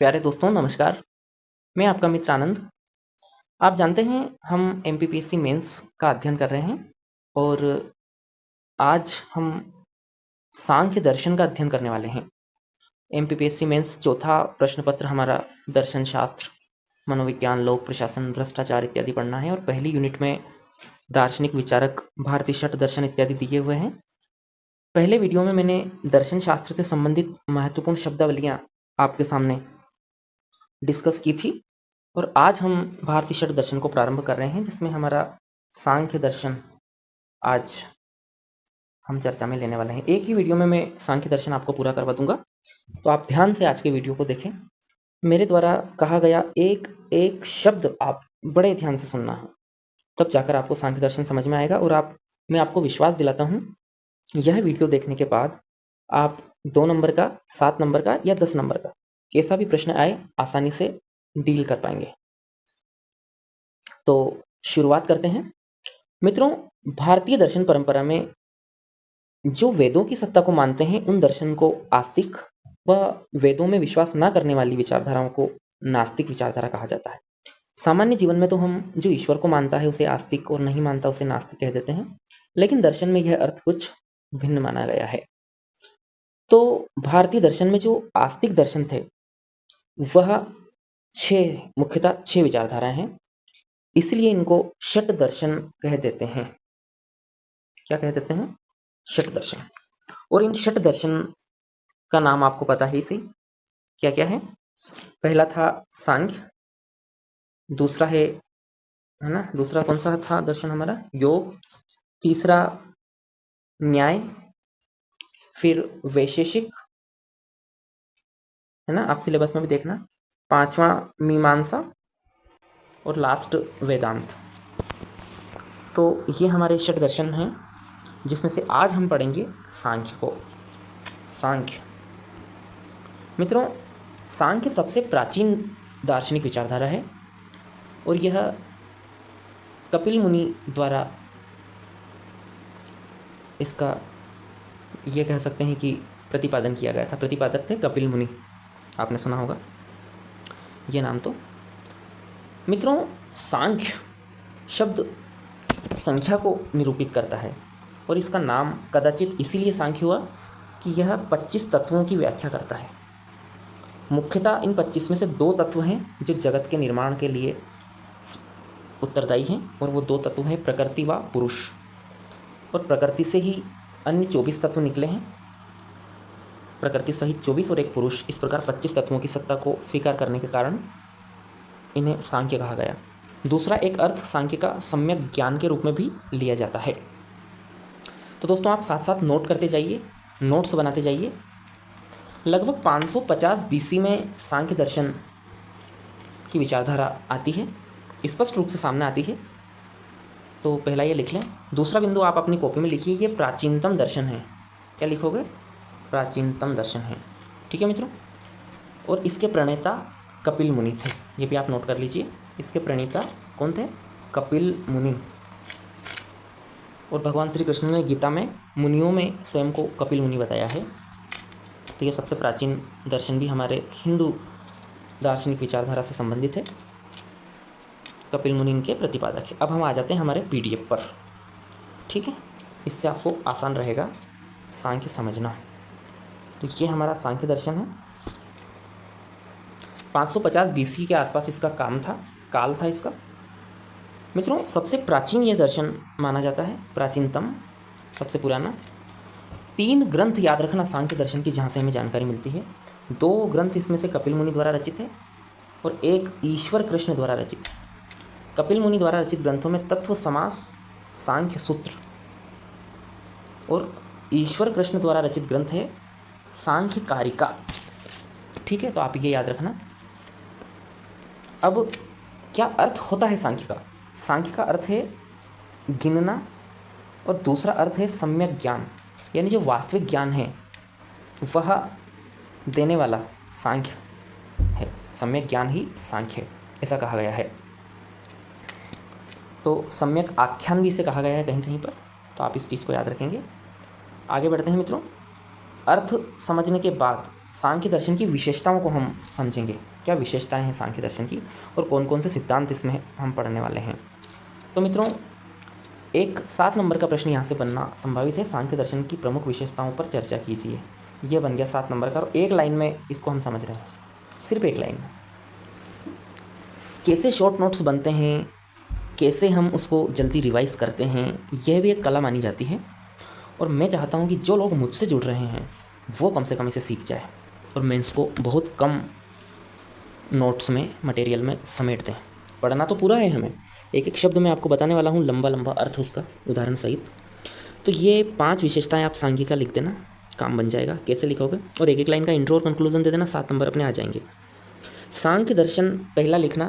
प्यारे दोस्तों नमस्कार। मैं आपका मित्र आनंद। आप जानते हैं हम एमपीपीएससी मेंस का अध्ययन कर रहे हैं और आज हम सांख्य दर्शन का अध्ययन करने वाले हैं। एमपीपीएससी मेंस चौथा प्रश्न पत्र हमारा दर्शन शास्त्र, मनोविज्ञान, लोक प्रशासन, भ्रष्टाचार इत्यादि पढ़ना है और पहली यूनिट में दार्शनिक विचारक, भारतीय शट दर्शन इत्यादि दिए हुए हैं। पहले वीडियो में मैंने दर्शन शास्त्र से संबंधित महत्वपूर्ण शब्दावलियां आपके सामने डिस्कस की थी और आज हम भारतीय शट दर्शन को प्रारंभ कर रहे हैं, जिसमें हमारा सांख्य दर्शन आज हम चर्चा में लेने वाले हैं। एक ही वीडियो में मैं सांख्य दर्शन आपको पूरा करवा दूंगा, तो आप ध्यान से आज के वीडियो को देखें। मेरे द्वारा कहा गया एक एक शब्द आप बड़े ध्यान से सुनना है, तब जाकर आपको सांख्य दर्शन समझ में आएगा। और मैं आपको विश्वास दिलाता हूँ, यह वीडियो देखने के बाद आप 2 नंबर का, 7 नंबर का या 10 नंबर का कैसा भी प्रश्न आए आसानी से डील कर पाएंगे। तो शुरुआत करते हैं मित्रों। भारतीय दर्शन परंपरा में जो वेदों की सत्ता को मानते हैं उन दर्शन को आस्तिक व वेदों में विश्वास न करने वाली विचारधाराओं को नास्तिक विचारधारा कहा जाता है। सामान्य जीवन में तो हम जो ईश्वर को मानता है उसे आस्तिक और नहीं मानता उसे नास्तिक कह देते हैं, लेकिन दर्शन में यह अर्थ कुछ भिन्न माना गया है। तो भारतीय दर्शन में जो आस्तिक दर्शन थे वह मुख्यतः 6 विचारधाराएं हैं, इसलिए इनको शट दर्शन कह देते हैं। क्या कह देते हैं? शट दर्शन। और इन शट दर्शन का नाम आपको पता है इसी, क्या क्या है? पहला था सांख्य, दूसरा है ना, दूसरा कौन सा था दर्शन हमारा? योग। तीसरा न्याय, फिर वैशेषिक, है ना, आप सिलेबस में भी देखना। पांचवा मीमांसा और लास्ट वेदांत। तो ये हमारे शट दर्शन हैं, जिसमें से आज हम पढ़ेंगे सांख्य को। सांख्य मित्रों, सांख्य सबसे प्राचीन दार्शनिक विचारधारा है और यह कपिल मुनि द्वारा इसका ये कह सकते हैं कि प्रतिपादन किया गया था। प्रतिपादक थे कपिल मुनि, आपने सुना होगा ये नाम। तो मित्रों, सांख्य शब्द संख्या को निरूपित करता है और इसका नाम कदाचित इसीलिए सांख्य हुआ कि यह 25 तत्वों की व्याख्या करता है। मुख्यतः इन 25 में से 2 तत्व हैं जो जगत के निर्माण के लिए उत्तरदायी हैं, और वो 2 तत्व हैं प्रकृति व पुरुष। और प्रकृति से ही अन्य 24 तत्व निकले हैं, प्रकृति सहित 24 और एक पुरुष। इस प्रकार 25 तत्वों की सत्ता को स्वीकार करने के कारण इन्हें सांख्य कहा गया। दूसरा एक अर्थ सांख्य का सम्यक ज्ञान के रूप में भी लिया जाता है। तो दोस्तों, आप साथ साथ नोट करते जाइए, नोट्स बनाते जाइए। लगभग 550 बीसी में सांख्य दर्शन की विचारधारा आती है, स्पष्ट रूप से सामने आती है। तो पहला ये लिख लें। दूसरा बिंदु आप अपनी कॉपी में लिखिए, ये प्राचीनतम दर्शन है। क्या लिखोगे? प्राचीनतम दर्शन है। ठीक है मित्रों। और इसके प्रणेता कपिल मुनि थे, ये भी आप नोट कर लीजिए। इसके प्रणेता कौन थे? कपिल मुनि। और भगवान श्री कृष्ण ने गीता में मुनियों में स्वयं को कपिल मुनि बताया है। तो ये सबसे प्राचीन दर्शन भी हमारे हिंदू दार्शनिक विचारधारा से संबंधित है। कपिल मुनि इनके प्रतिपादक है। अब हम आ जाते हैं हमारे पीडीएफ पर। ठीक है, इससे आपको आसान रहेगा सांख्य समझना। तो ये हमारा सांख्य दर्शन है। 550 बीसी के आसपास इसका काल था इसका। मित्रों, सबसे प्राचीन ये दर्शन माना जाता है, प्राचीनतम, सबसे पुराना। 3 ग्रंथ याद रखना सांख्य दर्शन की, जहाँ से हमें जानकारी मिलती है। 2 ग्रंथ इसमें से कपिल मुनि द्वारा रचित है और एक ईश्वर कृष्ण द्वारा रचित। कपिल मुनि द्वारा रचित ग्रंथों में तत्व समास, सांख्य सूत्र, और ईश्वर कृष्ण द्वारा रचित ग्रंथ है सांख्य कारिका। ठीक है, तो आप ये याद रखना। अब क्या अर्थ होता है सांख्य का? सांख्य का अर्थ है गिनना, और दूसरा अर्थ है सम्यक ज्ञान, यानी जो वास्तविक ज्ञान है वह देने वाला सांख्य है। सम्यक ज्ञान ही सांख्य है, ऐसा कहा गया है। तो सम्यक आख्यान भी इसे कहा गया है कहीं कहीं पर, तो आप इस चीज़ को याद रखेंगे। आगे बढ़ते हैं मित्रों। अर्थ समझने के बाद सांख्य दर्शन की विशेषताओं को हम समझेंगे, क्या विशेषताएं हैं सांख्य दर्शन की और कौन कौन से सिद्धांत इसमें हम पढ़ने वाले हैं। तो मित्रों, एक 7 नंबर का प्रश्न यहाँ से बनना संभावित है, सांख्य दर्शन की प्रमुख विशेषताओं पर चर्चा कीजिए। यह बन गया 7 नंबर का और एक लाइन में इसको हम समझ रहे हैं, सिर्फ एक लाइन में। कैसे शॉर्ट नोट्स बनते हैं, कैसे हम उसको जल्दी रिवाइज करते हैं, यह भी एक कला मानी जाती है और मैं चाहता हूँ कि जो लोग मुझसे जुड़ रहे हैं वो कम से कम इसे सीख जाए और मेंस को बहुत कम नोट्स में, मटेरियल में समेट दें। पढ़ना तो पूरा है हमें, एक एक शब्द मैं आपको बताने वाला हूँ, लंबा लंबा अर्थ उसका उदाहरण सहित। तो ये 5 विशेषताएं आप सांख्य का लिख देना, काम बन जाएगा। कैसे लिखोगे, और एक एक लाइन का इंट्रो और कंक्लूजन दे देना, 7 नंबर अपने आ जाएंगे। सांख्य दर्शन पहला लिखना,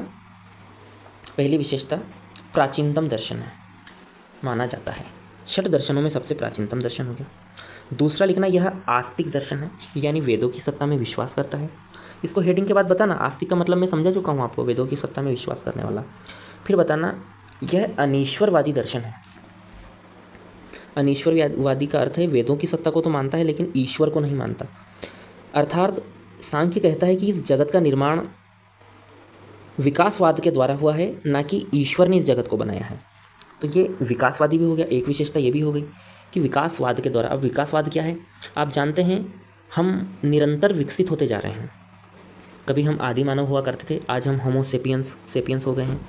पहली विशेषता प्राचीनतम दर्शन है, माना जाता है। 6 दर्शनों में सबसे प्राचीनतम दर्शन हो गया। दूसरा लिखना, यह आस्तिक दर्शन है, यानी वेदों की सत्ता में विश्वास करता है। इसको हेडिंग के बाद बताना, आस्तिक का मतलब मैं समझा चुका हूँ आपको, वेदों की सत्ता में विश्वास करने वाला। फिर बताना, यह अनीश्वरवादी दर्शन है। अनीश्वरवादी का अर्थ है वेदों की सत्ता को तो मानता है लेकिन ईश्वर को नहीं मानता। अर्थात सांख्य कहता है कि इस जगत का निर्माण विकासवाद के द्वारा हुआ है, ना कि ईश्वर ने इस जगत को बनाया है। तो ये विकासवादी भी हो गया। एक विशेषता ये भी हो गई कि विकासवाद के द्वारा। अब विकासवाद क्या है, आप जानते हैं, हम निरंतर विकसित होते जा रहे हैं। कभी हम आदि मानव हुआ करते थे, आज हम होमो सेपियंस हो गए हैं।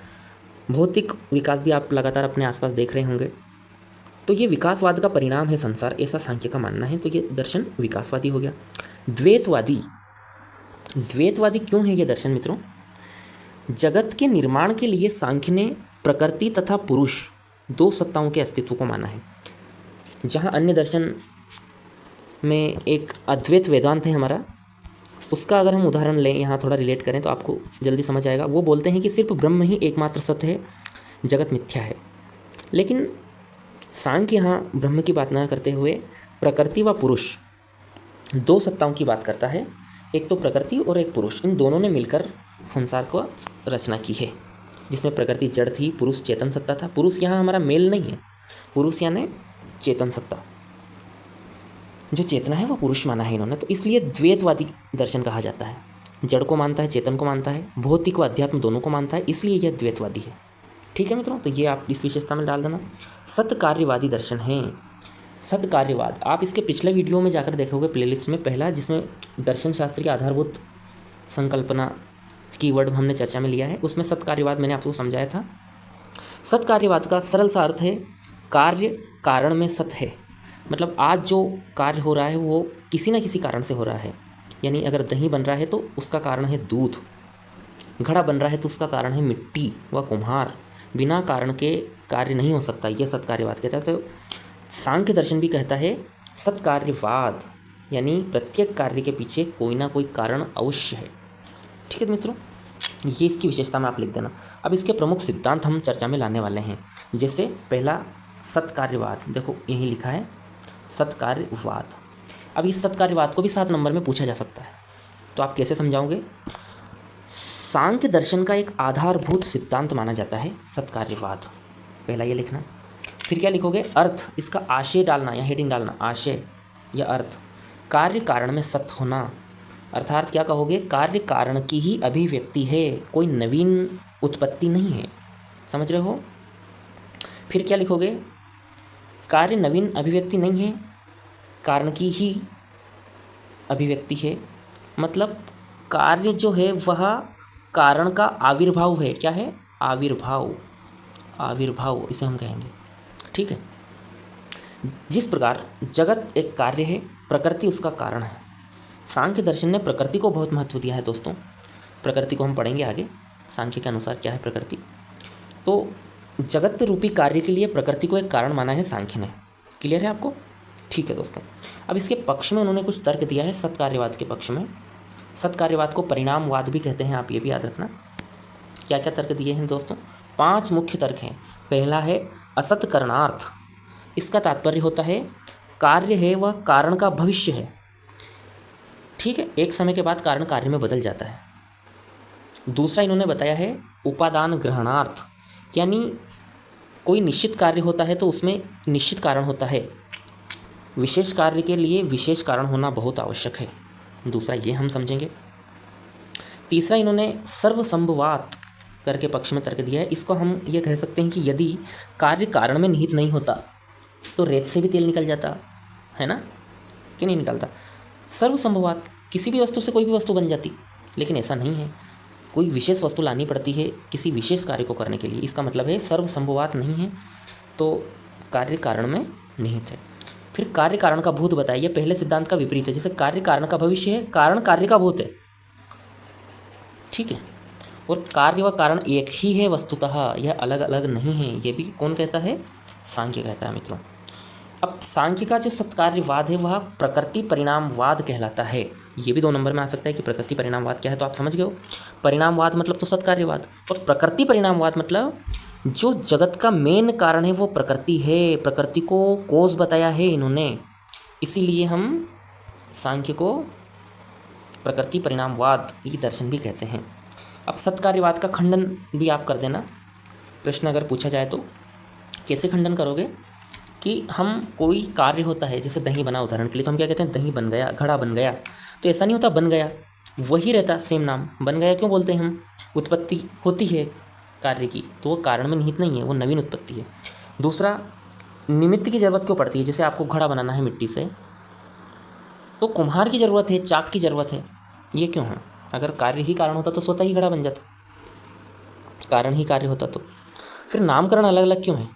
भौतिक विकास भी आप लगातार अपने आसपास देख रहे होंगे। तो ये विकासवाद का परिणाम है संसार, ऐसा सांख्य का मानना है। तो ये दर्शन विकासवादी हो गया। द्वैतवादी क्यों है ये दर्शन मित्रों? जगत के निर्माण के लिए सांख्य ने प्रकृति तथा पुरुष 2 सत्ताओं के अस्तित्व को माना है। जहाँ अन्य दर्शन में एक अद्वैत वेदांत है हमारा, उसका अगर हम उदाहरण लें, यहाँ थोड़ा रिलेट करें तो आपको जल्दी समझ आएगा। वो बोलते हैं कि सिर्फ ब्रह्म ही एकमात्र सत्य है, जगत मिथ्या है। लेकिन सांख्य यहाँ ब्रह्म की बात न करते हुए प्रकृति व पुरुष 2 सत्ताओं की बात करता है। एक तो प्रकृति और एक पुरुष, इन दोनों ने मिलकर संसार को रचना की है, जिसमें प्रकृति जड़ थी, पुरुष चेतन सत्ता था। पुरुष यहाँ हमारा मेल नहीं है, पुरुष यानी चेतन सत्ता, जो चेतना है वो पुरुष माना है इन्होंने। तो इसलिए द्वैतवादी दर्शन कहा जाता है। जड़ को मानता है, चेतन को मानता है, भौतिक व अध्यात्म दोनों को मानता है, इसलिए यह द्वैतवादी है। ठीक है मित्रों, तो ये आप इस विशेषता में डाल देना। सत्कार्यवादी दर्शन है। सत्कार्यवाद आप इसके पिछले वीडियो में जाकर देखोगे, प्लेलिस्ट में पहला, जिसमें दर्शन शास्त्र की आधारभूत संकल्पना कीवर्ड हमने चर्चा में लिया है, उसमें सत्कार्यवाद मैंने आपको समझाया था। सत्कार्यवाद का सरल सा अर्थ है कार्य कारण में सत है। मतलब आज जो कार्य हो रहा है वो किसी न किसी कारण से हो रहा है। यानी अगर दही बन रहा है तो उसका कारण है दूध, घड़ा बन रहा है तो उसका कारण है मिट्टी व कुम्हार। बिना कारण के कार्य नहीं हो सकता, यह सत्कार्यवाद कहता है। तो सांख्य दर्शन भी कहता है सत्कार्यवाद, यानी प्रत्येक कार्य के पीछे कोई ना कोई कारण अवश्य है। ठीक है मित्रों, ये इसकी विशेषता में आप लिख देना। अब इसके प्रमुख सिद्धांत हम चर्चा में लाने वाले हैं। जैसे पहला सत्कार्यवाद, देखो यही लिखा है सत्कार्यवाद। अब इस सत्कार्यवाद को भी 7 नंबर में पूछा जा सकता है, तो आप कैसे समझाओगे? सांख्य दर्शन का एक आधारभूत सिद्धांत माना जाता है सत्कार्यवाद, पहला ये लिखना। फिर क्या लिखोगे? अर्थ, इसका आशय डालना या हेडिंग डालना, आशय या अर्थ। कार्य कारण में सत्य होना, अर्थात क्या कहोगे? कार्य कारण की ही अभिव्यक्ति है, कोई नवीन उत्पत्ति नहीं है। समझ रहे हो? फिर क्या लिखोगे? कार्य नवीन अभिव्यक्ति नहीं है, कारण की ही अभिव्यक्ति है। मतलब कार्य जो है वह कारण का आविर्भाव है। क्या है? आविर्भाव, आविर्भाव इसे हम कहेंगे। ठीक है। जिस प्रकार जगत एक कार्य है, प्रकृति उसका कारण है। सांख्य दर्शन ने प्रकृति को बहुत महत्व दिया है दोस्तों। प्रकृति को हम पढ़ेंगे आगे, सांख्य के अनुसार क्या है प्रकृति। तो जगत रूपी कार्य के लिए प्रकृति को एक कारण माना है सांख्य ने। क्लियर है आपको? ठीक है दोस्तों। अब इसके पक्ष में उन्होंने कुछ तर्क दिया है सत्कार्यवाद के पक्ष में। सत्कार्यवाद को परिणामवाद भी कहते हैं, आप ये भी याद रखना। क्या क्या तर्क दिए हैं दोस्तों? 5 मुख्य तर्क हैं। पहला है असत्करणार्थ। इसका तात्पर्य होता है कार्य है वह कारण का भविष्य है। ठीक है, एक समय के बाद कारण कार्य में बदल जाता है। दूसरा इन्होंने बताया है उपादान ग्रहणार्थ, यानी कोई निश्चित कार्य होता है तो उसमें निश्चित कारण होता है। विशेष कार्य के लिए विशेष कारण होना बहुत आवश्यक है। दूसरा ये हम समझेंगे। तीसरा इन्होंने सर्वसंभवात करके पक्ष में तर्क दिया है। इसको हम ये कह सकते हैं कि यदि कार्य कारण में निहित नहीं होता तो रेत से भी तेल निकल जाता है ना, क्यों नहीं निकलता। सर्वसंभवात, किसी भी वस्तु से कोई भी वस्तु बन जाती, लेकिन ऐसा नहीं है, कोई विशेष वस्तु लानी पड़ती है किसी विशेष कार्य को करने के लिए। इसका मतलब है सर्वसंभवात नहीं है तो कार्य कारण में निहित है। फिर कार्य कारण का भूत बताइए, पहले सिद्धांत का विपरीत है। जैसे कार्य कारण का भविष्य है, कारण कार्य का भूत है, ठीक है, और कार्य व कारण एक ही है वस्तुतः, यह अलग अलग नहीं है। ये भी कौन कहता है? सांख्य कहता है मित्रों। अब सांख्य का जो सत्कार्यवाद है वह प्रकृति परिणामवाद कहलाता है। ये भी 2 नंबर में आ सकता है कि प्रकृति परिणामवाद क्या है, तो आप समझ गए हो। परिणामवाद मतलब तो सत्कार्यवाद, और प्रकृति परिणामवाद मतलब जो जगत का मेन कारण है वो प्रकृति है, प्रकृति को कोज बताया है इन्होंने, इसीलिए हम सांख्य को प्रकृति परिणामवाद ये दर्शन भी कहते हैं। अब सत्कार्यवाद का खंडन भी आप कर देना, प्रश्न अगर पूछा जाए तो। कैसे खंडन करोगे? कि हम कोई कार्य होता है, जैसे दही बना उदाहरण के लिए, तो हम क्या कहते हैं? दही बन गया, घड़ा बन गया। तो ऐसा नहीं होता बन गया, वही रहता सेम नाम। बन गया क्यों बोलते हैं हम? उत्पत्ति होती है कार्य की, तो वो कारण में निहित नहीं है, वो नवीन उत्पत्ति है। दूसरा, निमित्त की जरूरत क्यों पड़ती है? जैसे आपको घड़ा बनाना है मिट्टी से, तो कुम्हार की ज़रूरत है, चाक की ज़रूरत है, ये क्यों है? अगर कार्य ही कारण होता तो स्वतः ही घड़ा बन जाता, कारण ही कार्य होता तो। फिर नामकरण अलग अलग क्यों है?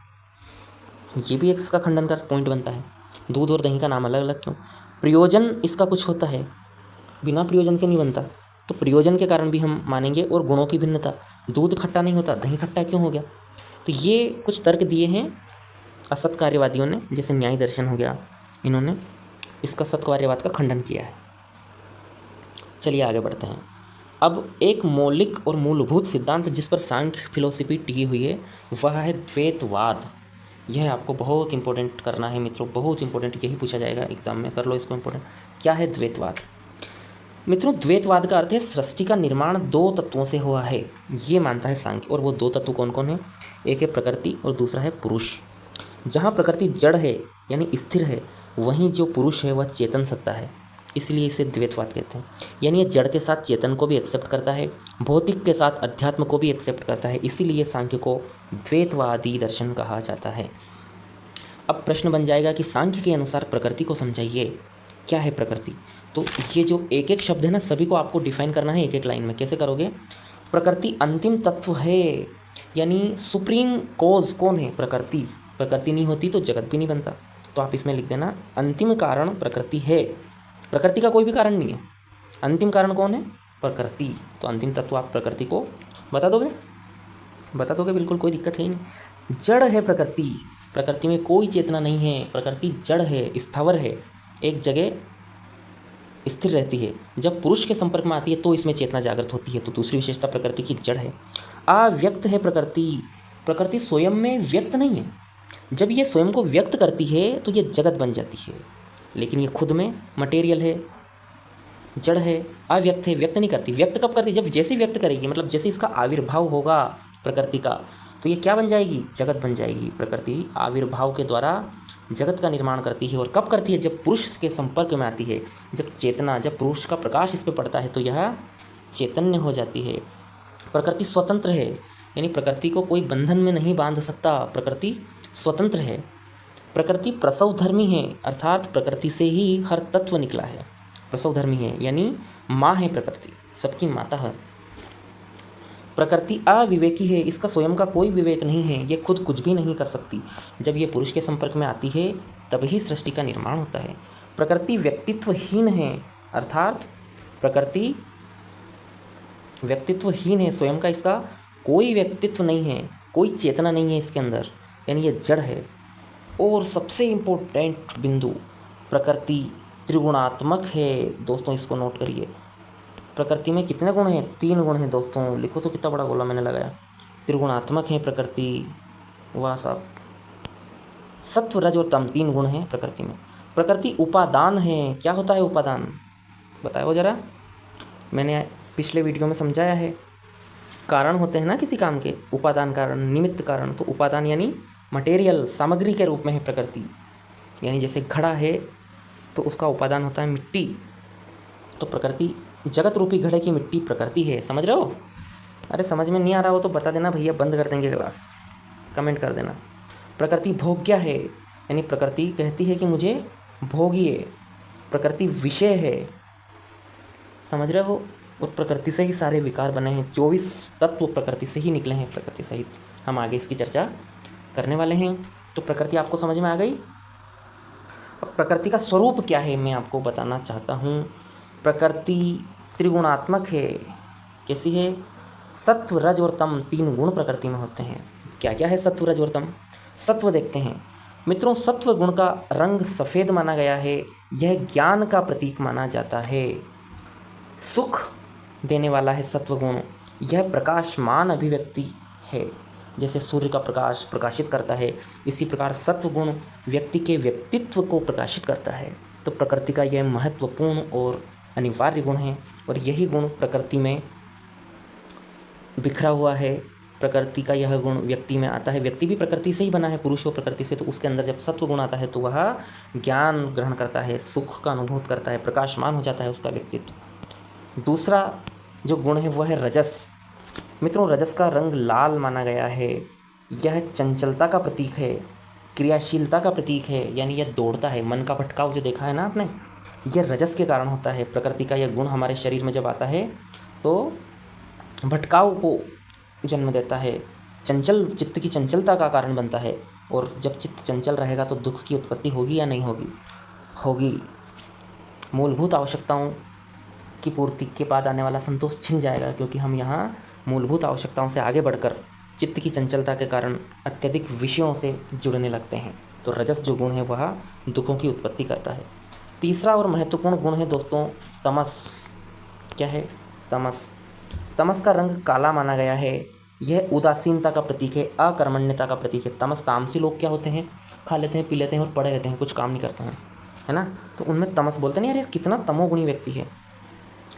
ये भी एक इसका खंडन का पॉइंट बनता है। दूध और दही का नाम अलग अलग क्यों? प्रयोजन इसका कुछ होता है, बिना प्रयोजन के नहीं बनता, तो प्रयोजन के कारण भी हम मानेंगे। और गुणों की भिन्नता, दूध खट्टा नहीं होता, दही खट्टा क्यों हो गया? तो ये कुछ तर्क दिए हैं असत्कार्यवादियों ने, जैसे न्याय दर्शन हो गया, इन्होंने इसका सत्कार्यवाद का खंडन किया है। चलिए आगे बढ़ते हैं। अब एक मौलिक और मूलभूत सिद्धांत जिस पर सांख्य फिलोसफी टिकी हुई है वह है द्वैतवाद। यह आपको बहुत इंपॉर्टेंट करना है मित्रों, बहुत इंपॉर्टेंट, यही पूछा जाएगा एग्जाम में, कर लो इसको इंपॉर्टेंट। क्या है द्वैतवाद? मित्रों, द्वैतवाद का अर्थ है सृष्टि का निर्माण 2 तत्वों से हुआ है, ये मानता है सांख्य। और वो 2 तत्व कौन कौन है? एक है प्रकृति और दूसरा है पुरुष। जहाँ प्रकृति जड़ है यानी स्थिर है, वहीं जो पुरुष है वह चेतन सत्ता है, इसलिए इसे द्वैतवाद कहते हैं। यानी ये जड़ के साथ चेतन को भी एक्सेप्ट करता है, भौतिक के साथ अध्यात्म को भी एक्सेप्ट करता है, इसीलिए सांख्य को द्वैतवादी दर्शन कहा जाता है। अब प्रश्न बन जाएगा कि सांख्य के अनुसार प्रकृति को समझाइए, क्या है प्रकृति? तो ये जो एक एक शब्द है ना, सभी को आपको डिफाइन करना है एक एक लाइन में। कैसे करोगे? प्रकृति अंतिम तत्व है, यानी सुप्रीम कोज कौन है? प्रकृति। प्रकृति नहीं होती तो जगत भी नहीं बनता, तो आप इसमें लिख देना अंतिम कारण प्रकृति है। प्रकृति का कोई भी कारण नहीं है, अंतिम कारण कौन है? प्रकृति। तो अंतिम तत्व आप प्रकृति को बता दोगे? बता दोगे, बिल्कुल, कोई दिक्कत है ही नहीं। जड़ है प्रकृति, प्रकृति में कोई चेतना नहीं है, प्रकृति जड़ है, स्थावर है, एक जगह स्थिर रहती है। जब पुरुष के संपर्क में आती है तो इसमें चेतना जागृत होती है, तो दूसरी विशेषता प्रकृति की जड़ है। अव्यक्त है प्रकृति, प्रकृति स्वयं में व्यक्त नहीं है, जब ये स्वयं को व्यक्त करती है तो ये जगत बन जाती है, लेकिन ये खुद में मटेरियल है, जड़ है, अव्यक्त है, व्यक्त नहीं करती। व्यक्त कब करती? जब जैसे व्यक्त करेगी, मतलब जैसे इसका आविर्भाव होगा प्रकृति का, तो ये क्या बन जाएगी? जगत बन जाएगी। प्रकृति आविर्भाव के द्वारा जगत का निर्माण करती है। और कब करती है? जब पुरुष के संपर्क में आती है, जब चेतना, जब पुरुष का प्रकाश इस पर पड़ता है तो यह चैतन्य हो जाती है। प्रकृति स्वतंत्र है, यानी प्रकृति को कोई बंधन में नहीं बांध सकता, प्रकृति स्वतंत्र है। प्रकृति प्रसवधर्मी है, अर्थात प्रकृति से ही हर तत्व निकला है। प्रसवधर्मी है यानी माँ है प्रकृति, सबकी माता है। प्रकृति अविवेकी है, इसका स्वयं का कोई विवेक नहीं है, ये खुद कुछ भी नहीं कर सकती। जब ये पुरुष के संपर्क में आती है तभी सृष्टि का निर्माण होता है। प्रकृति व्यक्तित्वहीन है, अर्थात प्रकृति व्यक्तित्वहीन है, स्वयं का इसका कोई व्यक्तित्व नहीं है, कोई चेतना नहीं है इसके अंदर, यानी ये जड़ है। और सबसे इम्पोर्टेंट बिंदु, प्रकृति त्रिगुणात्मक है। दोस्तों इसको नोट करिए, प्रकृति में कितने गुण हैं? 3 गुण हैं दोस्तों, लिखो तो कितना बड़ा गोला मैंने लगाया। त्रिगुणात्मक है प्रकृति, वाह साहब। सत्व, रज और तम 3 गुण हैं प्रकृति में। प्रकृति उपादान है। क्या होता है उपादान? बताओ जरा, मैंने पिछले वीडियो में समझाया है। कारण होते हैं ना किसी काम के, उपादान कारण, निमित्त कारण। तो उपादान यानी मटेरियल, सामग्री के रूप में है प्रकृति। यानी जैसे घड़ा है तो उसका उपादान होता है मिट्टी, तो प्रकृति, जगत रूपी घड़े की मिट्टी प्रकृति है। समझ रहे हो? अरे समझ में नहीं आ रहा हो तो बता देना भैया, बंद कर देंगे क्लास, कमेंट कर देना। प्रकृति भोग्य है, यानी प्रकृति कहती है कि मुझे भोगिए। प्रकृति विषय है, समझ रहे हो? और प्रकृति से ही सारे विकार बने हैं, 24 तत्व प्रकृति से ही निकले हैं, प्रकृति सहित। हम आगे इसकी चर्चा करने वाले हैं। तो प्रकृति आपको समझ में आ गई। अब प्रकृति का स्वरूप क्या है मैं आपको बताना चाहता हूँ। प्रकृति त्रिगुणात्मक है। कैसी है? सत्व, रज और तम 3 गुण प्रकृति में होते हैं। क्या क्या है सत्व, रज और तम? सत्व देखते हैं मित्रों। सत्व गुण का रंग सफ़ेद माना गया है। यह ज्ञान का प्रतीक माना जाता है। सुख देने वाला है सत्व गुण। यह प्रकाशमान अभिव्यक्ति है। जैसे सूर्य का प्रकाश प्रकाशित करता है, इसी प्रकार सत्व गुण व्यक्ति के व्यक्तित्व को प्रकाशित करता है। तो प्रकृति का यह महत्वपूर्ण और अनिवार्य गुण है, और यही गुण प्रकृति में बिखरा हुआ है। प्रकृति का यह गुण व्यक्ति में आता है। व्यक्ति भी प्रकृति से ही बना है, पुरुष और प्रकृति से। तो उसके अंदर जब सत्व गुण आता है तो वह ज्ञान ग्रहण करता है, सुख का अनुभव करता है, प्रकाशमान हो जाता है उसका व्यक्तित्व। दूसरा जो गुण है वह है रजस। मित्रों, रजस का रंग लाल माना गया है। यह चंचलता का प्रतीक है, क्रियाशीलता का प्रतीक है, यानी यह दौड़ता है। मन का भटकाव जो देखा है ना आपने, यह रजस के कारण होता है। प्रकृति का यह गुण हमारे शरीर में जब आता है तो भटकाव को जन्म देता है, चंचल चित्त की चंचलता का कारण बनता है। और जब चित्त चंचल रहेगा तो दुख की उत्पत्ति होगी या नहीं होगी? होगी। मूलभूत आवश्यकताओं की पूर्ति के बाद आने वाला संतोष छिन जाएगा, क्योंकि हम यहाँ मूलभूत आवश्यकताओं से आगे बढ़कर चित्त की चंचलता के कारण अत्यधिक विषयों से जुड़ने लगते हैं। तो रजस जो गुण है वह दुखों की उत्पत्ति करता है। तीसरा और महत्वपूर्ण गुण है दोस्तों तमस। क्या है? तमस। तमस का रंग काला माना गया है। यह उदासीनता का प्रतीक है, अकर्मण्यता का प्रतीक है। तमस, तामसी लोग क्या होते हैं? खा लेते हैं, पी लेते हैं और पड़े रहते हैं, कुछ काम नहीं करते हैं, है ना? तो उनमें तमस बोलते नहीं, यार कितना तमोगुणी व्यक्ति है।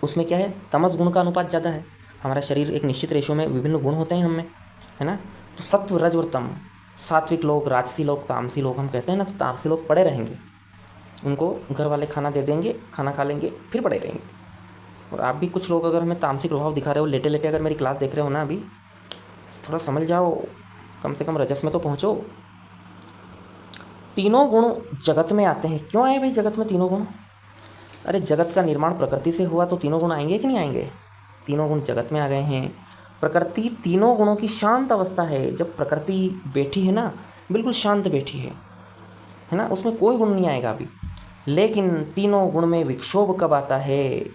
उसमें क्या है? तमस गुण का अनुपात ज़्यादा है। हमारा शरीर एक निश्चित रेशो में विभिन्न गुण होते हैं हमें, है ना? तो सत्व, रज और तम, सात्विक लोग, राजसी लोग, तामसी लोग हम कहते हैं ना। तो तामसी लोग पड़े रहेंगे, उनको घर वाले खाना दे देंगे, खाना खा लेंगे, फिर पड़े रहेंगे। और आप भी कुछ लोग अगर हमें तामसिक प्रभाव दिखा रहे हो, लेटे लेटे अगर मेरी क्लास देख रहे हो ना अभी, तो थोड़ा समझ जाओ, कम से कम रजस में तो पहुँचो। तीनों गुण जगत में आते हैं। क्यों आए भाई जगत में तीनों गुण? अरे जगत का निर्माण प्रकृति से हुआ तो तीनों गुण आएंगे कि नहीं आएंगे? तीनों गुण जगत में आ गए हैं। प्रकृति तीनों गुणों की शांत अवस्था है। जब प्रकृति बैठी है ना, बिल्कुल शांत बैठी है ना, उसमें कोई गुण नहीं आएगा अभी। लेकिन तीनों गुण में विक्षोभ कब आता है?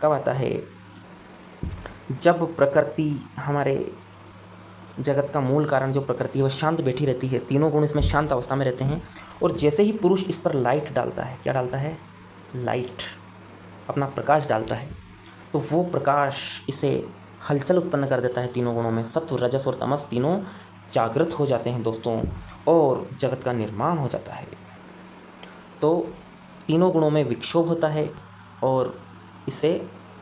कब आता है? जब प्रकृति, हमारे जगत का मूल कारण जो प्रकृति है वह शांत बैठी रहती है, तीनों गुण इसमें शांत अवस्था में रहते हैं। और जैसे ही पुरुष इस पर लाइट डालता है, क्या डालता है? लाइट, अपना प्रकाश डालता है, तो वो प्रकाश इसे हलचल उत्पन्न कर देता है। तीनों गुणों में सत्व, रजस और तमस तीनों जागृत हो जाते हैं दोस्तों, और जगत का निर्माण हो जाता है। तो तीनों गुणों में विक्षोभ होता है और इसे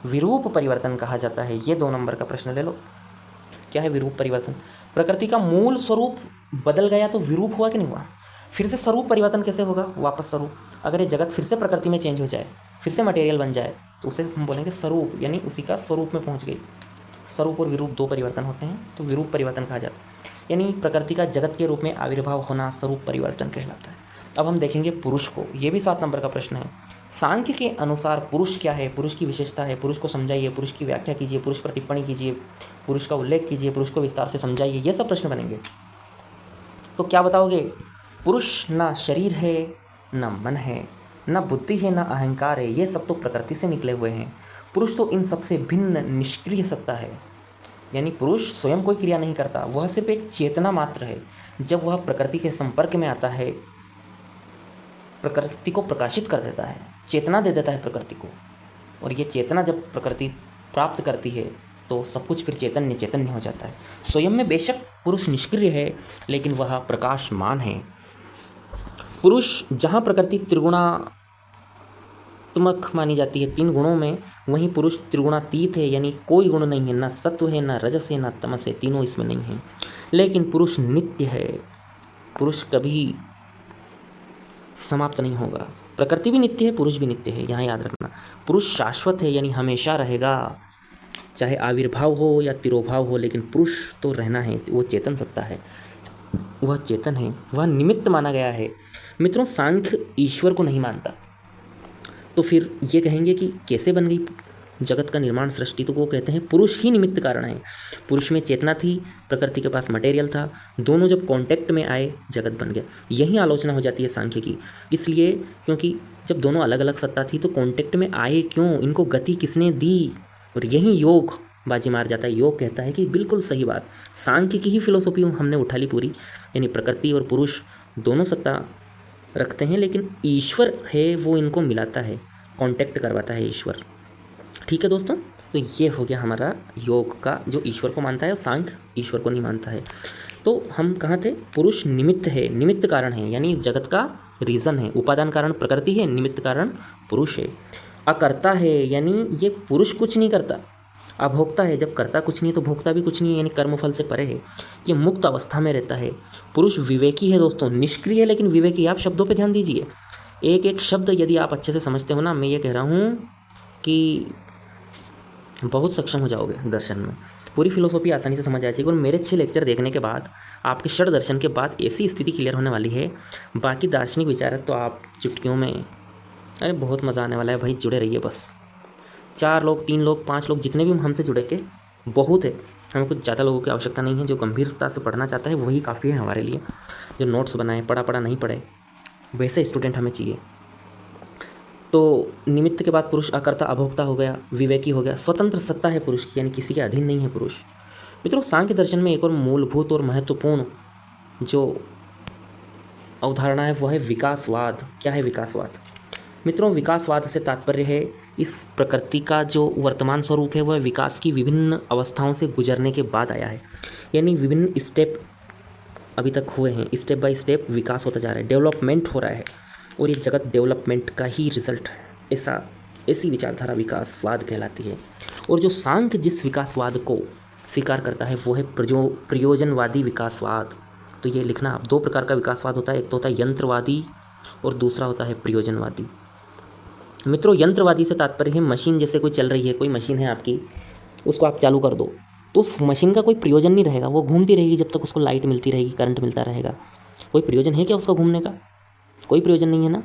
विरूप परिवर्तन कहा जाता है। ये 2 नंबर का प्रश्न ले लो। क्या है विरूप परिवर्तन? प्रकृति का मूल स्वरूप बदल गया तो विरूप हुआ कि नहीं हुआ? फिर से स्वरूप परिवर्तन कैसे होगा? वापस स्वरूप। अगर ये जगत फिर से प्रकृति में चेंज हो जाए, फिर से मटेरियल बन जाए, तो उसे हम बोलेंगे स्वरूप, यानी उसी का स्वरूप में पहुंच गई। स्वरूप और विरूप 2 परिवर्तन होते हैं, तो विरूप परिवर्तन कहा जाता है। यानी प्रकृति का जगत के रूप में आविर्भाव होना स्वरूप परिवर्तन कहलाता है। अब हम देखेंगे पुरुष को। ये भी 7 नंबर का प्रश्न है। सांख्य के अनुसार पुरुष क्या है? पुरुष की विशेषता है, पुरुष को समझाइए, पुरुष की व्याख्या कीजिए, पुरुष पर टिप्पणी कीजिए, पुरुष का उल्लेख कीजिए, पुरुष को विस्तार से समझाइए। ये सब प्रश्न बनेंगे। तो क्या बताओगे? पुरुष ना शरीर है, ना मन है, ना बुद्धि है, ना अहंकार है। ये सब तो प्रकृति से निकले हुए हैं। पुरुष तो इन सबसे भिन्न निष्क्रिय सत्ता है। यानी पुरुष स्वयं कोई क्रिया नहीं करता, वह सिर्फ एक चेतना मात्र है। जब वह प्रकृति के संपर्क में आता है, प्रकृति को प्रकाशित कर देता है, चेतना दे देता है प्रकृति को। और ये चेतना जब प्रकृति प्राप्त करती है तो सब कुछ फिर चैतन्य चैतन्य हो जाता है। स्वयं में बेशक पुरुष निष्क्रिय है, लेकिन वह प्रकाशमान है। पुरुष जहाँ प्रकृति त्रिगुणात्मक मानी जाती है 3 गुणों में, वहीं पुरुष त्रिगुणातीत है, यानी कोई गुण नहीं है, ना सत्व है, ना रजस है, ना तमस है, तीनों इसमें नहीं है। लेकिन पुरुष नित्य है। पुरुष कभी समाप्त नहीं होगा। प्रकृति भी नित्य है, पुरुष भी नित्य है, यहाँ याद रखना। पुरुष शाश्वत है, यानी हमेशा रहेगा, चाहे आविर्भाव हो या तिरोभाव हो, लेकिन पुरुष तो रहना है। वो चेतन सत्ता है, वह चेतन है, वह निमित्त माना गया है। मित्रों, सांख्य ईश्वर को नहीं मानता, तो फिर ये कहेंगे कि कैसे बन गई जगत का निर्माण, सृष्टि? तो वो कहते हैं पुरुष ही निमित्त कारण है। पुरुष में चेतना थी, प्रकृति के पास मटेरियल था, दोनों जब कांटेक्ट में आए जगत बन गया। यही आलोचना हो जाती है सांख्य की, इसलिए क्योंकि जब दोनों अलग अलग सत्ता थी तो कांटेक्ट में आए क्यों, इनको गति किसने दी? और यही योग बाजी मार जाता है। योग कहता है कि बिल्कुल सही बात, सांख्य की ही फिलोसॉफी हमने उठा ली पूरी, यानी प्रकृति और पुरुष दोनों सत्ता रखते हैं, लेकिन ईश्वर है वो इनको मिलाता है, कांटेक्ट करवाता है ईश्वर। ठीक है दोस्तों, तो ये हो गया हमारा योग का, जो ईश्वर को मानता है, और सांख्य ईश्वर को नहीं मानता है। तो हम कहाँ थे? पुरुष निमित्त है, निमित्त कारण है, यानी जगत का रीज़न है। उपादान कारण प्रकृति है, निमित्त कारण पुरुष है। अकर्ता है, यानी ये पुरुष कुछ नहीं करता, अभोक्ता है। जब करता कुछ नहीं तो भोक्ता भी कुछ नहीं है, यानी कर्मफल से परे है, ये मुक्त अवस्था में रहता है। पुरुष विवेकी है दोस्तों, निष्क्रिय है लेकिन विवेकी। आप शब्दों पे ध्यान दीजिए, एक एक शब्द यदि आप अच्छे से समझते हो ना, मैं ये कह रहा हूँ कि बहुत सक्षम हो जाओगे दर्शन में, पूरी फिलोसॉफी आसानी से समझ आ जाएगी। और मेरे 6 लेक्चर देखने के बाद, आपके षड दर्शन के बाद ऐसी स्थिति क्लियर होने वाली है। बाकी दार्शनिक विचारक तो आप चुटकियों में, अरे बहुत मज़ा आने वाला है भाई, जुड़े रहिए बस। 4 लोग, 3 लोग, 5 लोग, जितने भी हमसे जुड़े के बहुत है, हमें कुछ ज़्यादा लोगों की आवश्यकता नहीं है। जो गंभीरता से पढ़ना चाहता है वही काफ़ी है हमारे लिए। जो नोट्स बनाए, पढ़ा नहीं पढ़े, वैसे स्टूडेंट हमें चाहिए। तो निमित्त के बाद पुरुष अकर्ता अभोक्ता हो गया, विवेकी हो गया, स्वतंत्र सत्ता है पुरुष की, यानी किसी के अधीन नहीं है पुरुष। मित्रों, सांख्य दर्शन में एक और मूलभूत और महत्वपूर्ण जो अवधारणा है वो है विकासवाद। क्या है विकासवाद? मित्रों, विकासवाद से तात्पर्य है इस प्रकृति का जो वर्तमान स्वरूप है वह विकास की विभिन्न अवस्थाओं से गुजरने के बाद आया है, यानी विभिन्न स्टेप अभी तक हुए हैं, स्टेप बाय स्टेप विकास होता जा रहा है, डेवलपमेंट हो रहा है, और ये जगत डेवलपमेंट का ही रिजल्ट है। ऐसी विचारधारा विकासवाद कहलाती है। और जो सांख्य जिस विकासवाद को स्वीकार करता है वो है प्रयोजनवादी विकासवाद। तो ये लिखना आप, 2 प्रकार का विकासवाद होता है, एक तो होता है यंत्रवादी और दूसरा होता है प्रयोजनवादी। मित्रों, यंत्रवादी से तात्पर्य है मशीन जैसे कोई चल रही है, कोई मशीन है आपकी, उसको आप चालू कर दो तो उस मशीन का कोई प्रयोजन नहीं रहेगा, वो घूमती रहेगी जब तक उसको लाइट मिलती रहेगी, करंट मिलता रहेगा। कोई प्रयोजन है क्या उसका घूमने का? कोई प्रयोजन नहीं है ना,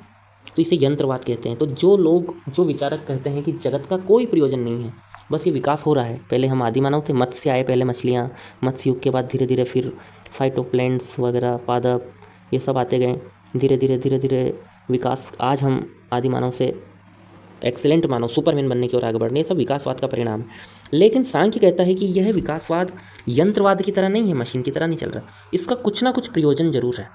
तो इसे यंत्रवाद कहते हैं। तो जो लोग, जो विचारक कहते हैं कि जगत का कोई प्रयोजन नहीं है, बस ये विकास हो रहा है। पहले हम आदि मानव थे, मत्स्य आए, पहले मछलियाँ, मत्स्य युग के बाद धीरे धीरे फिर फाइटोप्लैंट्स वगैरह, पादप, ये सब आते गए, धीरे धीरे विकास। आज हम आदि मानव से एक्सेलेंट मानव, सुपरमैन बनने की ओर आगे बढ़ने, ये सब विकासवाद का परिणाम है। लेकिन सांख्य कहता है कि यह विकासवाद यंत्रवाद की तरह नहीं है, मशीन की तरह नहीं चल रहा, इसका कुछ ना कुछ प्रयोजन जरूर है।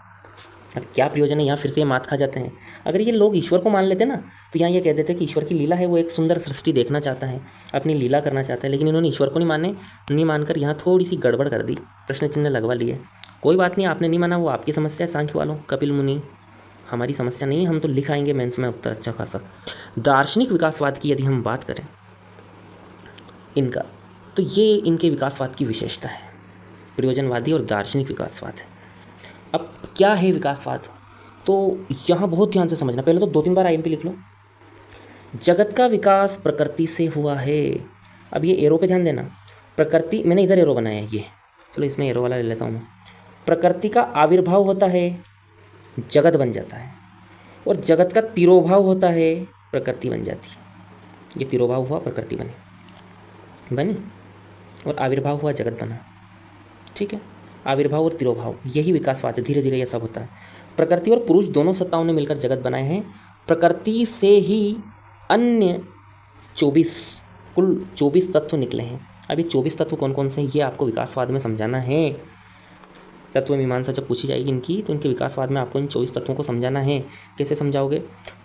अब क्या प्रयोजन है, यहाँ फिर से ये मात खा जाते हैं। अगर ये लोग ईश्वर को मान लेते ना, तो यहाँ ये कह देते कि ईश्वर की लीला है, वो एक सुंदर सृष्टि देखना चाहता है, अपनी लीला करना चाहता है, लेकिन इन्होंने ईश्वर को नहीं मानकर यहाँ थोड़ी सी गड़बड़ कर दी, प्रश्न चिन्ह लगवा लिए। कोई बात नहीं, आपने नहीं माना, वो आपकी समस्या है सांख्य वालों, कपिल मुनि, हमारी समस्या नहीं है। हम तो लिख आएंगे मेंस में उत्तर अच्छा खासा। दार्शनिक विकासवाद की यदि हम बात करें इनका, तो ये इनके विकासवाद की विशेषता है, प्रयोजनवादी और दार्शनिक विकासवाद है। अब क्या है विकासवाद, तो यहाँ बहुत ध्यान से समझना। पहले तो 2-3 बार IMP लिख लो। जगत का विकास प्रकृति से हुआ है। अब ये एरो पे ध्यान देना, प्रकृति, मैंने इधर एरो बनाया है ये, चलो इसमें एरो वाला ले लेता हूँ मैं। प्रकृति का आविर्भाव होता है, जगत बन जाता है, और जगत का तिरोभाव होता है, प्रकृति बन जाती है। ये तिरोभाव हुआ, प्रकृति बनी, और आविर्भाव हुआ, जगत बना। ठीक है, आविर्भाव और तिरोभाव, यही विकासवाद है। धीरे धीरे यह सब होता है। प्रकृति और पुरुष दोनों सत्ताओं ने मिलकर जगत बनाए हैं। प्रकृति से ही अन्य 24 तत्व निकले हैं। अब ये 24 तत्व कौन कौन से हैं ये आपको विकासवाद में समझाना है। तत्व मीमांसा जब पूछी जाएगी इनकी, तो इनके विकासवाद में आपको इन 24 तत्वों को समझाना है। कैसे समझाओगे?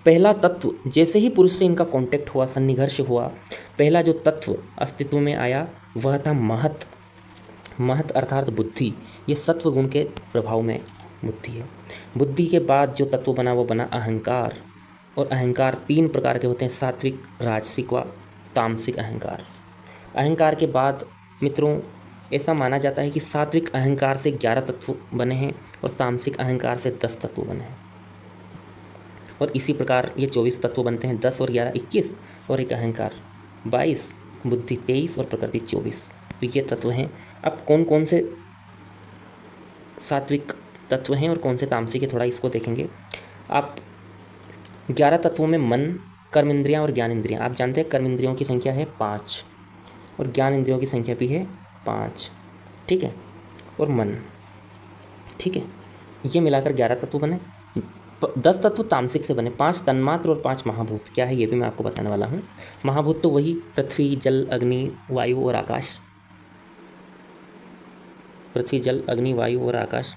पहला तत्व, जैसे ही पुरुष से इनका कॉन्टैक्ट हुआ, सन्निघर्ष हुआ, पहला जो तत्व अस्तित्व में आया वह था महत। महत अर्थात बुद्धि। ये सत्व गुण के प्रभाव में बुद्धि है। बुद्धि के बाद जो तत्व बना वो बना अहंकार। और अहंकार 3 प्रकार के होते हैं, सात्विक, राजसिक व तामसिक अहंकार। अहंकार के बाद मित्रों ऐसा माना जाता है कि सात्विक अहंकार से 11 तत्व बने हैं और तामसिक अहंकार से 10 तत्व बने हैं। और इसी प्रकार ये 24 तत्व बनते हैं, 10 और 11 21, और एक अहंकार 22, बुद्धि 23 और प्रकृति 24। तो ये तत्व हैं। अब कौन कौन से सात्विक तत्व हैं और कौन से तामसिक है, थोड़ा इसको देखेंगे। आप 11 तत्वों में मन, कर्म इंद्रियाँ और ज्ञान इंद्रियाँ, आप जानते हैं कर्म इंद्रियों की संख्या है 5 और ज्ञान इंद्रियों की संख्या भी है 5, ठीक है, और मन, ठीक है, ये मिलाकर 11 तत्व बने। 10 तत्व तामसिक से बने, 5 तन्मात्र और 5 महाभूत। क्या है ये भी मैं आपको बताने वाला हूँ। महाभूत तो वही पृथ्वी, जल, अग्नि, वायु और आकाश, पृथ्वी, जल, अग्नि, वायु और आकाश,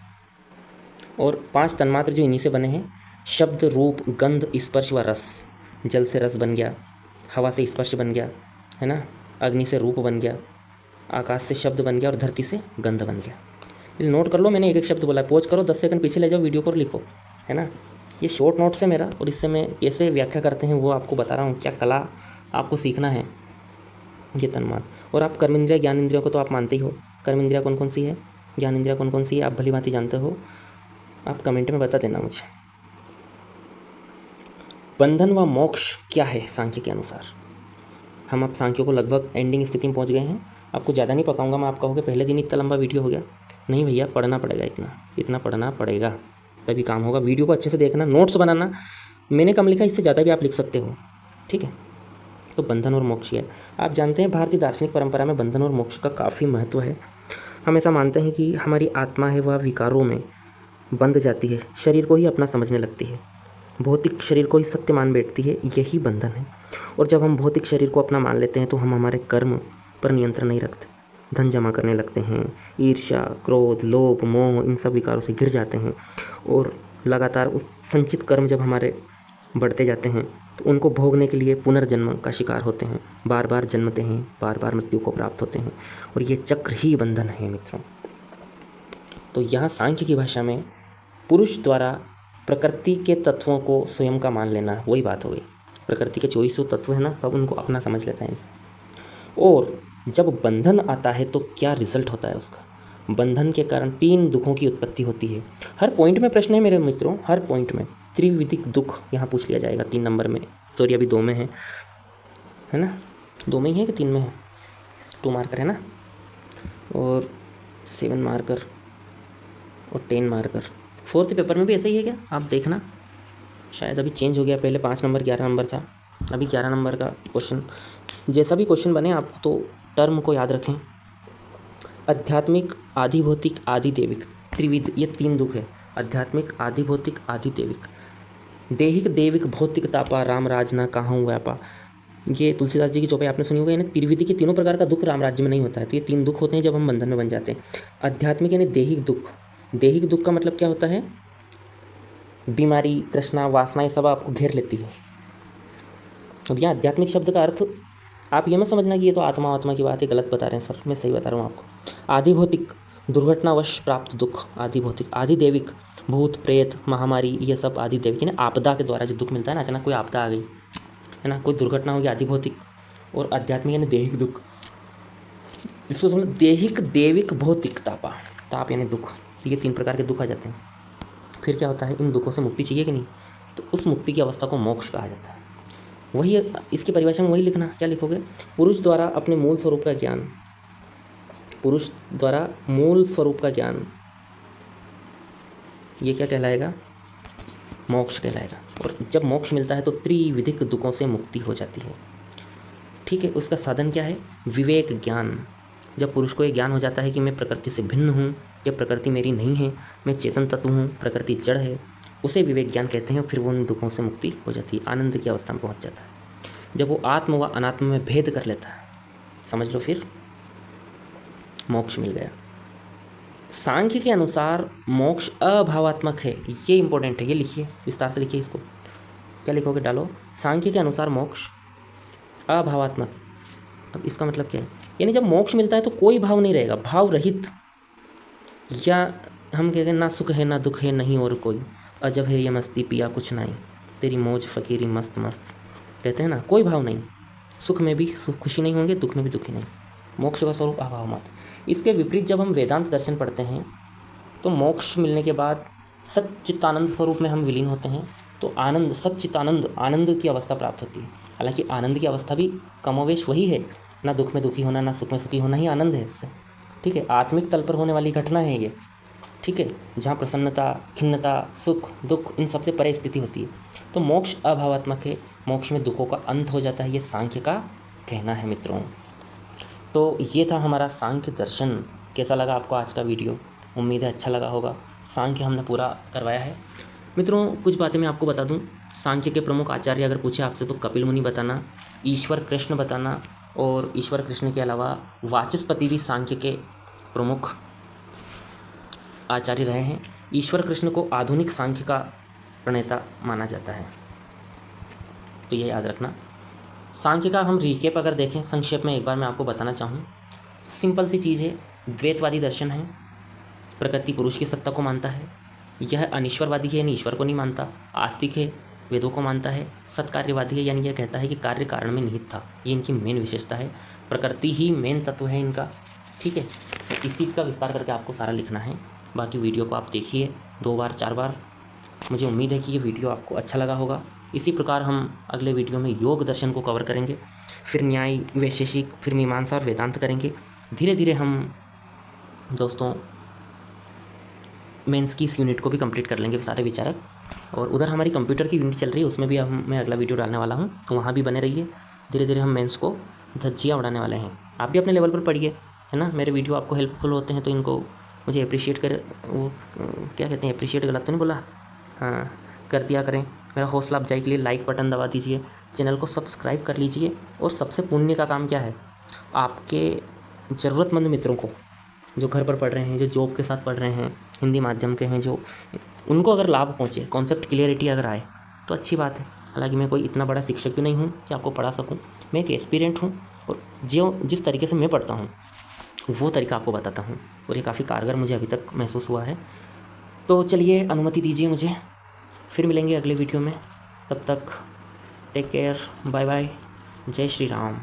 और 5 तन्मात्र जो इन्हीं से बने हैं, शब्द, रूप, गंध, स्पर्श व रस। जल से रस बन गया, हवा से स्पर्श बन गया, है ना, अग्नि से रूप बन गया, आकाश से शब्द बन गया और धरती से गंध बन गया। ये नोट कर लो, मैंने एक एक शब्द बोला, पॉज करो, 10 सेकंड पीछे ले जाओ वीडियो को और लिखो, है ना। ये शॉर्ट नोट्स है मेरा, और इससे मैं कैसे व्याख्या करते हैं वो आपको बता रहा हूँ, क्या कला आपको सीखना है, ये तन्मात्र। और आप कर्म इंद्रिया, ज्ञान इंद्रियों को तो आप मानते ही हो। कर्म इंद्रिया कौन कौन सी है, ज्ञान इंद्रिया कौन कौन सी है, आप भली भांति जानते हो, आप कमेंट में बता देना मुझे। बंधन व मोक्ष क्या है सांख्य के अनुसार। हम अब सांख्यों को लगभग एंडिंग स्थिति में पहुंच गए हैं। आपको ज़्यादा नहीं पकाऊंगा मैं, आप कहोगे पहले दिन इतना लंबा वीडियो हो गया। नहीं भैया, पढ़ना पड़ेगा, इतना पढ़ना पड़ेगा, तभी काम होगा। वीडियो को अच्छे से देखना, नोट्स बनाना, मैंने कम लिखा, इससे ज़्यादा भी आप लिख सकते हो, ठीक है। तो बंधन और मोक्ष है। आप जानते हैं भारतीय दार्शनिक परंपरा में बंधन और मोक्ष का काफ़ी महत्व है। हम ऐसा मानते हैं कि हमारी आत्मा है वह विकारों में बंध जाती है, शरीर को ही अपना समझने लगती है, भौतिक शरीर को ही सत्य मान बैठती है, यही बंधन है। और जब हम भौतिक शरीर को अपना मान लेते हैं तो हम हमारे कर्म पर नियंत्रण नहीं रखते, धन जमा करने लगते हैं, ईर्ष्या, क्रोध, लोभ, मोह, इन सब विकारों से घिर जाते हैं, और लगातार उस संचित कर्म जब हमारे बढ़ते जाते हैं तो उनको भोगने के लिए पुनर्जन्म का शिकार होते हैं, बार बार जन्मते हैं, बार बार मृत्यु को प्राप्त होते हैं, और ये चक्र ही बंधन है मित्रों। तो यहाँ सांख्य की भाषा में पुरुष द्वारा प्रकृति के तत्वों को स्वयं का मान लेना, वही बात हो गई। प्रकृति के 24 तत्व है ना, सब उनको अपना समझ लेता है इनसे। और जब बंधन आता है तो क्या रिजल्ट होता है उसका। बंधन के कारण 3 दुखों की उत्पत्ति होती है। हर पॉइंट में प्रश्न है मेरे मित्रों, हर पॉइंट में त्रिविधिक दुख यहाँ पूछ लिया जाएगा 3 नंबर में, सॉरी अभी 2 में है ना, 2 में ही है कि 3 में है, 2 मार्कर है ना, और 7 मार्कर और 10 मार्कर। 4th पेपर में भी ऐसा ही है क्या, आप देखना, शायद अभी चेंज हो गया, पहले 5 नंबर 11 नंबर था, अभी 11 नंबर का क्वेश्चन। जैसा भी क्वेश्चन बने आप तो टर्म को याद रखें। आध्यात्मिक, आदि भौतिक, आदि देविक, त्रिविध, ये 3 दुख है। आध्यात्मिक, आदि भौतिक, आदि देविक। देहिक, देविक, भौतिक तापा, राम राज ना कहाँ व्यापा, ये तुलसीदास जी की चौपाई आपने सुनी होगी। यानी त्रिविधि के तीनों प्रकार का दुख राम राज्य में नहीं होता है। तो ये 3 दुख होते हैं जब हम बंधन में बन जाते हैं। आध्यात्मिक यानी देहिक दुख, देहिक दुख का मतलब क्या होता है, बीमारी, तृष्णा, वासना, ये सब आपको घेर लेती है। अब यहाँ आध्यात्मिक शब्द का अर्थ आप ये मत समझना कि ये तो आत्मा की बात है, गलत बता रहे हैं सर, मैं सही बता रहा हूँ आपको। आदि भौतिक, दुर्घटनावश प्राप्त दुख, आदि भौतिक। आदि देविक, भूत प्रेत, महामारी, ये सब आदि देविक, यानी आपदा के द्वारा जो दुख मिलता है ना, अचानक कोई आपदा आ गई है ना, कोई दुर्घटना होगी, आदि भौतिक। और आध्यात्मिक यानी देहिक दुख, इसको समझ, देहिक, देविक, भौतिक, तापा, ताप यानी दुख, ये 3 प्रकार के दुख आ जाते हैं। फिर क्या होता है, इन दुखों से मुक्ति चाहिए कि नहीं, तो उस मुक्ति की अवस्था को मोक्ष कहा जाता है। वही इसकी परिभाषा में वही लिखना, क्या लिखोगे, पुरुष द्वारा अपने मूल स्वरूप का ज्ञान, पुरुष द्वारा मूल स्वरूप का ज्ञान, ये क्या कहलाएगा, मोक्ष कहलाएगा। और जब मोक्ष मिलता है तो त्रिविधिक दुखों से मुक्ति हो जाती है, ठीक है। उसका साधन क्या है, विवेक ज्ञान। जब पुरुष को ये ज्ञान हो जाता है कि मैं प्रकृति से भिन्न हूँ, ये प्रकृति मेरी नहीं है, मैं चेतन तत्व हूँ, प्रकृति जड़ है, उसे विवेक ज्ञान कहते हैं। फिर वो उन दुखों से मुक्ति हो जाती है, आनंद की अवस्था में पहुँच जाता है, जब वो आत्म व अनात्म में भेद कर लेता है, समझ लो, फिर मोक्ष मिल गया। सांख्य के अनुसार मोक्ष अभावात्मक है, ये इंपॉर्टेंट है, ये लिखिए, विस्तार से लिखिए इसको। क्या लिखोगे, डालो, सांख्य के अनुसार मोक्ष अभावात्मक। अब इसका मतलब क्या है, यानी जब मोक्ष मिलता है तो कोई भाव नहीं रहेगा, भाव रहित, या हम कहते हैं ना सुख है ना दुख है नहीं और कोई, अजब है ये मस्ती पिया कुछ नहीं, तेरी मौज फकीरी मस्त मस्त, कहते हैं ना, कोई भाव नहीं, सुख में भी सुख खुशी नहीं होंगे, दुख में भी दुखी नहीं, मोक्ष का स्वरूप अभाव मत। इसके विपरीत जब हम वेदांत दर्शन पढ़ते हैं तो मोक्ष मिलने के बाद सच्चित्तानंद स्वरूप में हम विलीन होते हैं, तो आनंद, सच्चिदानंद, आनंद की अवस्था प्राप्त होती है। हालांकि आनंद की अवस्था भी कमोवेश वही है, ना दुख में दुखी होना, ना सुख में सुखी होना ही आनंद है इससे। ठीक है, आत्मिक तल पर होने वाली घटना है ये। ठीक है, जहाँ प्रसन्नता, खिन्नता, सुख, दुख इन सबसे परे स्थिति होती है। तो मोक्ष अभावात्मक है, मोक्ष में दुखों का अंत हो जाता है, ये सांख्य का कहना है मित्रों। तो ये था हमारा सांख्य दर्शन। कैसा लगा आपको आज का वीडियो? उम्मीद है अच्छा लगा होगा। सांख्य हमने पूरा करवाया है मित्रों। कुछ बातें मैं आपको बता दूं, सांख्य के प्रमुख आचार्य अगर पूछे आपसे तो कपिल मुनि बताना, ईश्वर कृष्ण बताना, और ईश्वर कृष्ण के अलावा वाचस्पति भी सांख्य के प्रमुख आचार्य रहे हैं। ईश्वर कृष्ण को आधुनिक सांख्य का प्रणेता माना जाता है, तो ये याद रखना। सांख्य का हम रिकेप अगर देखें संक्षेप में, एक बार मैं आपको बताना चाहूँ तो सिंपल सी चीज़ है, द्वैतवादी दर्शन है। प्रकृति पुरुष की सत्ता को मानता है। यह अनिश्वरवादी है, यानी ईश्वर को नहीं मानता। आस्तिक है, वेदों को मानता है। सत्कार्यवादी है, यानी यह कहता है कि कार्य कारण में निहित था। ये इनकी मेन विशेषता है। प्रकृति ही मेन तत्व है इनका। ठीक है, तो इसी का विस्तार करके आपको सारा लिखना है। बाकी वीडियो को आप देखिए 2 बार 4 बार। मुझे उम्मीद है कि ये वीडियो आपको अच्छा लगा होगा। इसी प्रकार हम अगले वीडियो में योग दर्शन को कवर करेंगे, फिर न्याय, वैशेषिक, फिर मीमांसा और वेदांत करेंगे। धीरे धीरे हम दोस्तों मेंस की इस यूनिट को भी कंप्लीट कर लेंगे सारे विचारक। और उधर हमारी कंप्यूटर की यूनिट चल रही है, उसमें भी मैं अगला वीडियो डालने वाला हूँ, तो वहाँ भी बने रहिए। धीरे धीरे हम मेंस को धज्जियाँ उड़ाने वाले हैं। आप भी अपने लेवल पर पढ़िए, है ना। मेरे वीडियो आपको हेल्पफुल होते हैं तो इनको मुझे अप्रिशिएट कर, वो क्या कहते हैं, अप्रिशिएट गलत तो नहीं बोला, हाँ, कर दिया करें। मेरा हौसला अफजाई के लिए लाइक बटन दबा दीजिए, चैनल को सब्सक्राइब कर लीजिए। और सबसे पुण्य का काम क्या है, आपके ज़रूरतमंद मित्रों को, जो घर पर पढ़ रहे हैं, जो जॉब के साथ पढ़ रहे हैं, हिंदी माध्यम के हैं, जो उनको अगर लाभ पहुँचे, कॉन्सेप्ट क्लियरिटी अगर आए तो अच्छी बात है। हालांकि मैं कोई इतना बड़ा शिक्षक भी नहीं हूँ कि आपको पढ़ा सकूँ। मैं एक एस्पिरेंट हूँ, और जिस तरीके से मैं पढ़ता हूँ वो तरीका आपको बताता हूँ, और ये काफ़ी कारगर मुझे अभी तक महसूस हुआ है। तो चलिए, अनुमति दीजिए मुझे, फिर मिलेंगे अगले वीडियो में। तब तक टेक केयर, बाय बाय, जय श्री राम।